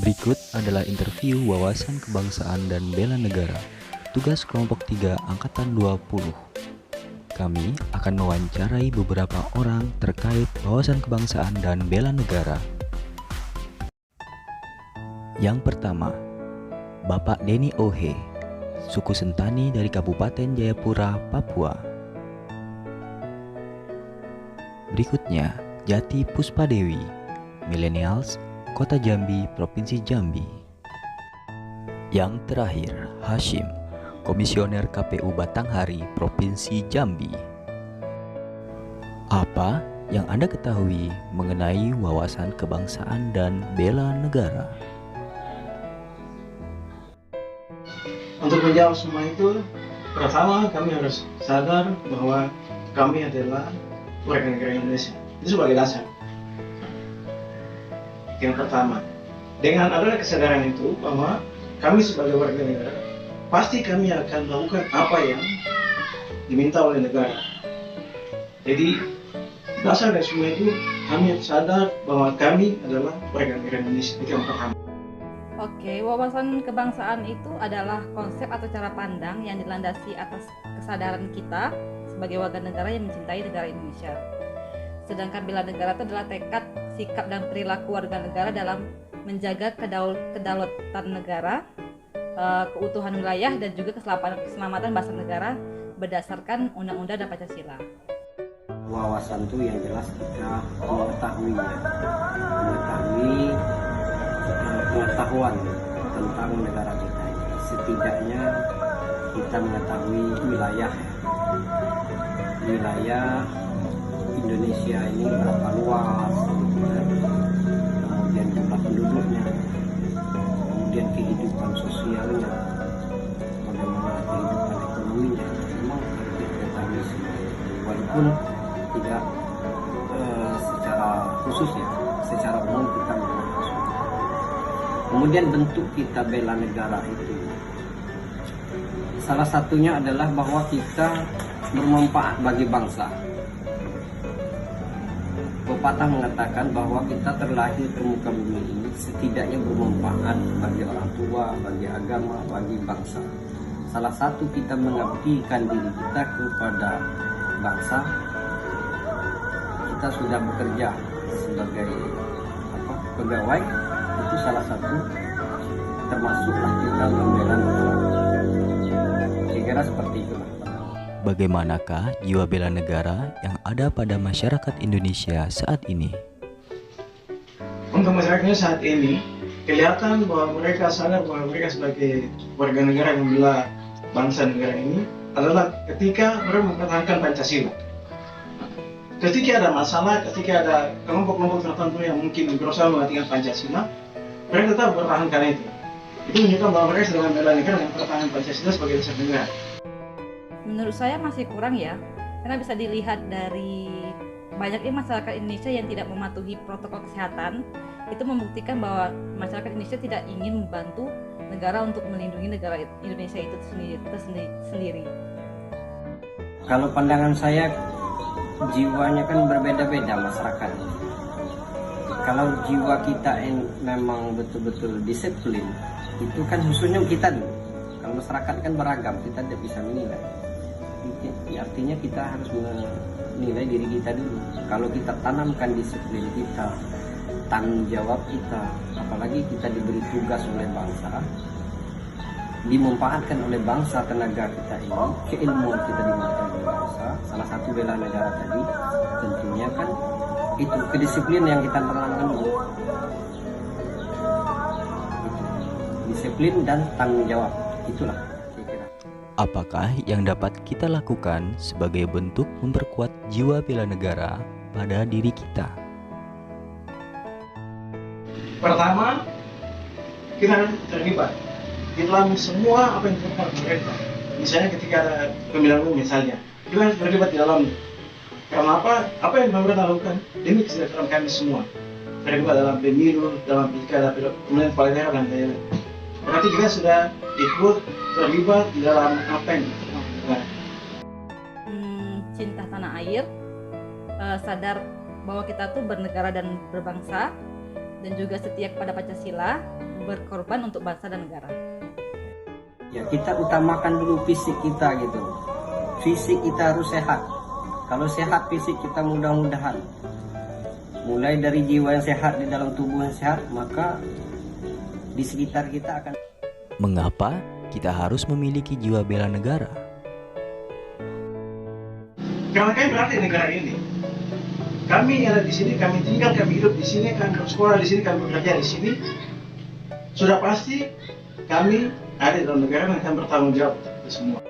Berikut adalah interview wawasan kebangsaan dan bela negara, tugas kelompok 3 Angkatan 20. Kami akan mewawancarai beberapa orang terkait wawasan kebangsaan dan bela negara. Yang pertama, Bapak Denny Ohe, suku Sentani dari Kabupaten Jayapura, Papua. Berikutnya, Jati Puspadewi, Millennials, Kota Jambi, Provinsi Jambi. Yang terakhir, Hashim, Komisioner KPU Batanghari, Provinsi Jambi. Apa yang Anda ketahui mengenai wawasan kebangsaan dan bela negara? Untuk menjawab semua itu, pertama kami harus sadar bahwa kami adalah warga negara Indonesia. Itu sebagai dasar. Yang pertama, dengan adanya kesadaran itu bahwa kami sebagai warga negara, pasti kami akan melakukan apa yang diminta oleh negara. Jadi, dasar dari semua itu, kami harus sadar bahwa kami adalah warga negara Indonesia. Itu yang pertama. Oke, wawasan kebangsaan itu adalah konsep atau cara pandang yang dilandasi atas kesadaran kita sebagai warga negara yang mencintai negara Indonesia. Sedangkan bela negara itu adalah tekad, sikap, dan perilaku warga negara dalam menjaga kedaulatan negara, keutuhan wilayah, dan juga keselamatan bangsa negara berdasarkan Undang-Undang dan Pancasila. Wawasan itu yang jelas kita mengetahui pengetahuan tentang negara kita ini. Setidaknya kita mengetahui wilayah Indonesia ini berapa luas, kemudian jumlah penduduknya, kemudian kehidupan sosialnya, bagaimana kehidupan ekonominya, memang harus diketahui semua. Walaupun tidak secara khusus ya, secara umum kita mengetahui. Kemudian bentuk kita bela negara itu, salah satunya adalah bahwa kita bermanfaat bagi bangsa. Pepatah mengatakan bahwa kita terlahir ke muka bumi ini setidaknya bermanfaat bagi orang tua, bagi agama, bagi bangsa. Salah satu kita mengabdikan diri kita kepada bangsa. Kita sudah bekerja sebagai pegawai, itu salah satu termasuklah kita membela negara. Kira-kira seperti itulah. Bagaimanakah jiwa bela negara yang ada pada masyarakat Indonesia saat ini? Untuk masyarakatnya saat ini, kelihatan bahwa mereka sadar bahwa mereka sebagai warga negara yang membela bangsa negara ini adalah ketika mereka mempertahankan Pancasila. Ketika ada masalah, ketika ada kelompok-kelompok tertentu yang mungkin berusaha mematikan Pancasila, mereka tetap mempertahankan itu. Itu menunjukkan bahwa mereka sedang membela negara yang mempertahankan Pancasila sebagai dasar negara. Menurut saya masih kurang ya, karena bisa dilihat dari banyaknya masyarakat Indonesia yang tidak mematuhi protokol kesehatan. Itu membuktikan bahwa masyarakat Indonesia tidak ingin membantu negara untuk melindungi negara Indonesia itu sendiri. Kalau pandangan saya, jiwanya kan berbeda-beda masyarakat. Kalau jiwa kita memang betul-betul disiplin, itu kan khususnya kita dulu. Kalau masyarakat kan beragam, kita tidak bisa menilai. Artinya kita harus menilai diri kita dulu. Kalau kita tanamkan disiplin kita, tanggung jawab kita, apalagi kita diberi tugas oleh bangsa, dimanfaatkan oleh bangsa tenaga kita ini, keilmuan kita dimanfaatkan oleh bangsa, salah satu bela negara tadi, tentunya kan itu kedisiplinan yang kita tanamkan dulu. Disiplin dan tanggung jawab, itulah. Apakah yang dapat kita lakukan sebagai bentuk memperkuat jiwa bela negara pada diri kita? Pertama, kita terlibat di dalam semua apa yang dilakukan pemerintah. Misalnya ketika ada pemilihan umum misalnya, kita harus terlibat di dalamnya. Karena apa? Apa yang pemerintah lakukan demi kesejahteraan kami semua. Terlibat dalam pemilu, dalam pilkada, pemilihan kepala daerah dan daerah. Berarti kita sudah ikut terlibat di dalam apa yang dilakukan. Cinta tanah air, sadar bahwa kita tuh bernegara dan berbangsa, dan juga setia kepada Pancasila, berkorban untuk bangsa dan negara. Ya, kita utamakan dulu fisik kita gitu. Fisik kita harus sehat. Kalau sehat fisik kita, mudah-mudahan mulai dari jiwa yang sehat, di dalam tubuh yang sehat, maka di sekitar kita akan. Mengapa kita harus memiliki jiwa bela negara? Karena kami berarti negara ini. Kami ada di sini, kami tinggal, kami hidup di sini, kami bersekolah di sini, kami bekerja di sini. Sudah pasti kami ada dalam negara dan akan bertanggung jawab itu semua.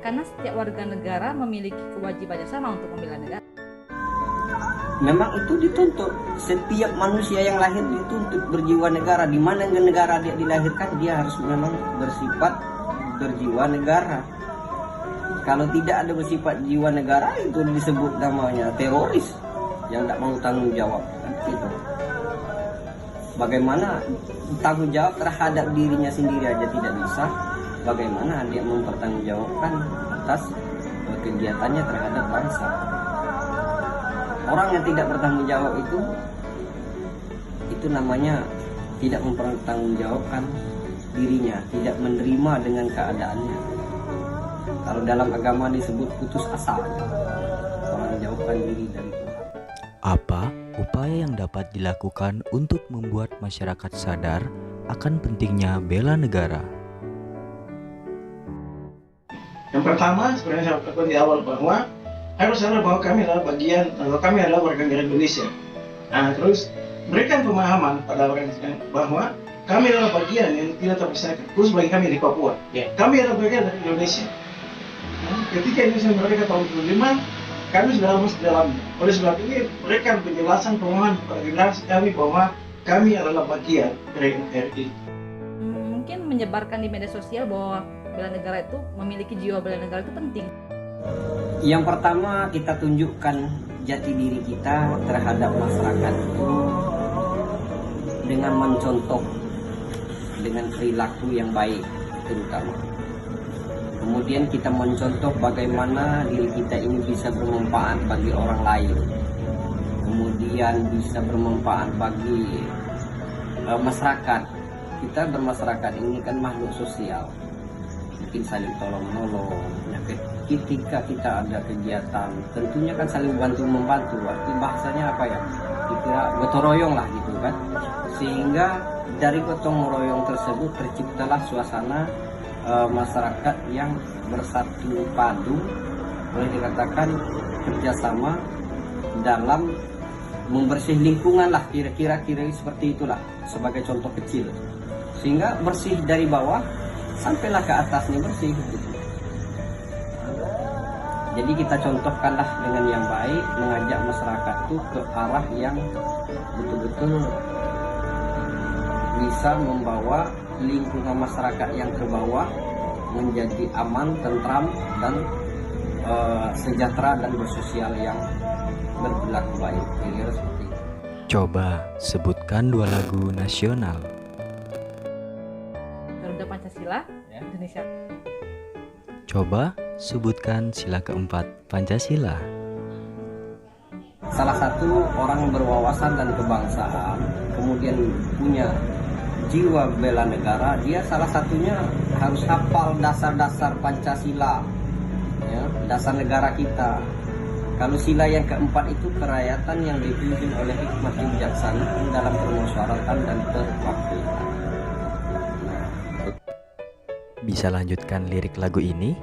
Karena setiap warga negara memiliki kewajiban yang sama untuk membela negara. Memang itu dituntut. Setiap manusia yang lahir dituntut berjiwa negara. Di mana negara dia dilahirkan, dia harus memang bersifat berjiwa negara. Kalau tidak ada bersifat jiwa negara, itu disebut namanya teroris yang tidak mau tanggung jawab. Gitu. Bagaimana tanggung jawab terhadap dirinya sendiri aja tidak bisa, bagaimana dia mempertanggungjawabkan atas kegiatannya terhadap bangsa. Orang yang tidak bertanggung jawab itu namanya tidak mempertanggungjawabkan dirinya, tidak menerima dengan keadaannya. Kalau dalam agama disebut putus asa, orang menjauhkan diri dari Tuhan. Apa upaya yang dapat dilakukan untuk membuat masyarakat sadar akan pentingnya bela negara? Yang pertama, sebenarnya saya katakan di awal bahwa harus sadar bahwa kami adalah bagian, bahwa kami adalah warga negara Indonesia. Nah, terus berikan pemahaman pada orang bahwa kami adalah bagian yang tidak terpisahkan, khusus bagi kami di Papua. Kami adalah bagian dari Indonesia. Nah, ketika Indonesia merdeka tahun 1945, kami sudah masuk di dalamnya. Oleh sebab ini, berikan penjelasan pemahaman kepada generasi kami bahwa kami adalah bagian dari NKRI. Mungkin menyebarkan di media sosial bahwa bela negara itu, memiliki jiwa bela negara itu penting. Yang pertama, kita tunjukkan jati diri kita terhadap masyarakat itu dengan mencontoh, dengan perilaku yang baik terutama. Kemudian kita mencontoh bagaimana diri kita ini bisa bermanfaat bagi orang lain. Kemudian bisa bermanfaat bagi masyarakat. Kita bermasyarakat ini kan makhluk sosial. Mungkin saling tolong-menolong. Nah, ketika kita ada kegiatan, tentunya kan saling bantu-membantu. Arti bahasanya apa ya? Dikira gotong royong lah gitu kan. Sehingga dari gotong royong tersebut terciptalah suasana masyarakat yang bersatu padu, boleh dikatakan kerjasama dalam membersih lingkungan lah, kira-kira seperti itulah sebagai contoh kecil, sehingga bersih dari bawah sampailah ke atasnya bersih gitu. Jadi kita contohkanlah dengan yang baik, mengajak masyarakat itu ke arah yang betul-betul bisa membawa lingkungan masyarakat yang terbawa menjadi aman, tentram, dan sejahtera dan bersosial yang berperilaku baik. Kira-kira seperti itu. Coba sebutkan 2 lagu nasional. Garuda Pancasila, Indonesia. Coba sebutkan sila keempat Pancasila. Salah satu orang berwawasan dan kebangsaan, kemudian punya jiwa bela negara, dia salah satunya harus hafal dasar-dasar Pancasila, ya, dasar negara kita. Kalau sila yang keempat itu kerakyatan yang dipimpin oleh hikmat kebijaksanaan dalam permusyawaratan dan perwakilan. Bisa lanjutkan lirik lagu ini?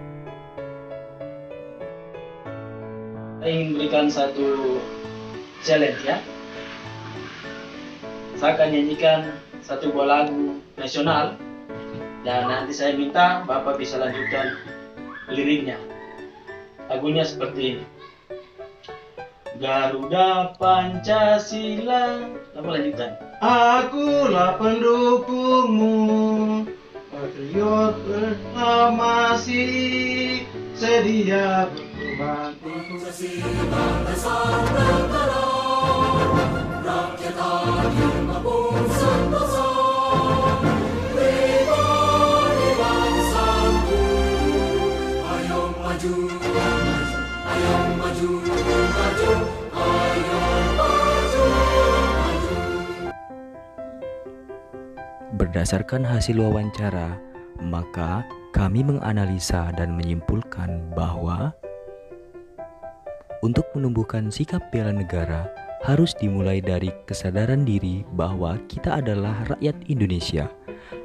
Saya ingin berikan satu challenge ya. Saya akan nyanyikan satu buah lagu nasional dan nanti saya minta Bapak bisa lanjutkan liriknya. Lagunya seperti ini. Garuda Pancasila. Apa lanjutan? Akulah pendukungmu, patriot berklamasi, sedia berkorban untuk rakyat adil maupun sentosa, pribadi bangsaku. Ayo maju, ayo maju, maju, ayo maju, maju. Berdasarkan hasil wawancara, maka kami menganalisa dan menyimpulkan bahwa untuk menumbuhkan sikap bela negara harus dimulai dari kesadaran diri bahwa kita adalah rakyat Indonesia,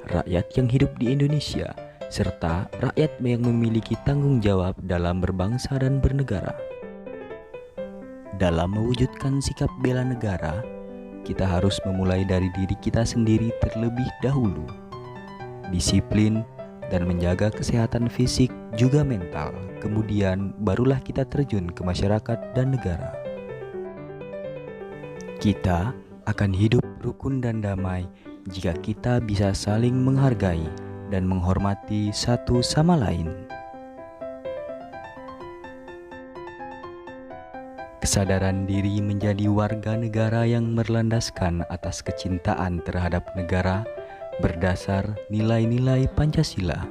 rakyat yang hidup di Indonesia, serta rakyat yang memiliki tanggung jawab dalam berbangsa dan bernegara. Dalam mewujudkan sikap bela negara, kita harus memulai dari diri kita sendiri terlebih dahulu. Disiplin dan menjaga kesehatan fisik juga mental, kemudian barulah kita terjun ke masyarakat dan negara. Kita akan hidup rukun dan damai jika kita bisa saling menghargai dan menghormati satu sama lain. Kesadaran diri menjadi warga negara yang berlandaskan atas kecintaan terhadap negara berdasar nilai-nilai Pancasila.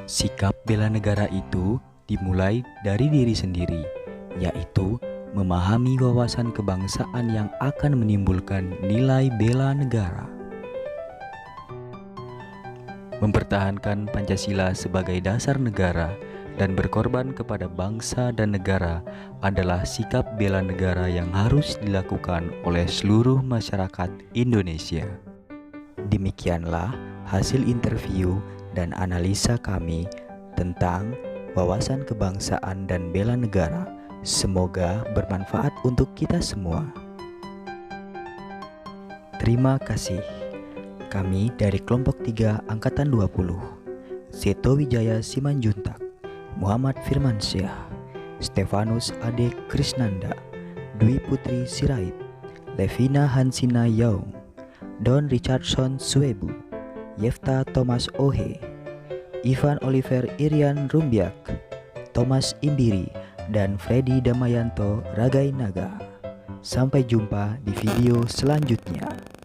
Sikap bela negara itu dimulai dari diri sendiri, yaitu memahami wawasan kebangsaan yang akan menimbulkan nilai bela negara. Mempertahankan Pancasila sebagai dasar negara dan berkorban kepada bangsa dan negara adalah sikap bela negara yang harus dilakukan oleh seluruh masyarakat Indonesia. Demikianlah hasil interview dan analisa kami tentang wawasan kebangsaan dan bela negara. Semoga bermanfaat untuk kita semua. Terima kasih. Kami dari kelompok 3 Angkatan 20, Seto Wijaya Simanjuntak, Muhammad Firmansyah, Stefanus Ade Krisnanda, Dwi Putri Sirait, Levina Hansina Yaung, Don Richardson Suebu, Yefta Thomas Ohe, Ivan Oliver Irian Rumbiak, Thomas Imbiri, dan Freddy Damayanto Ragai Naga. Sampai jumpa di video selanjutnya.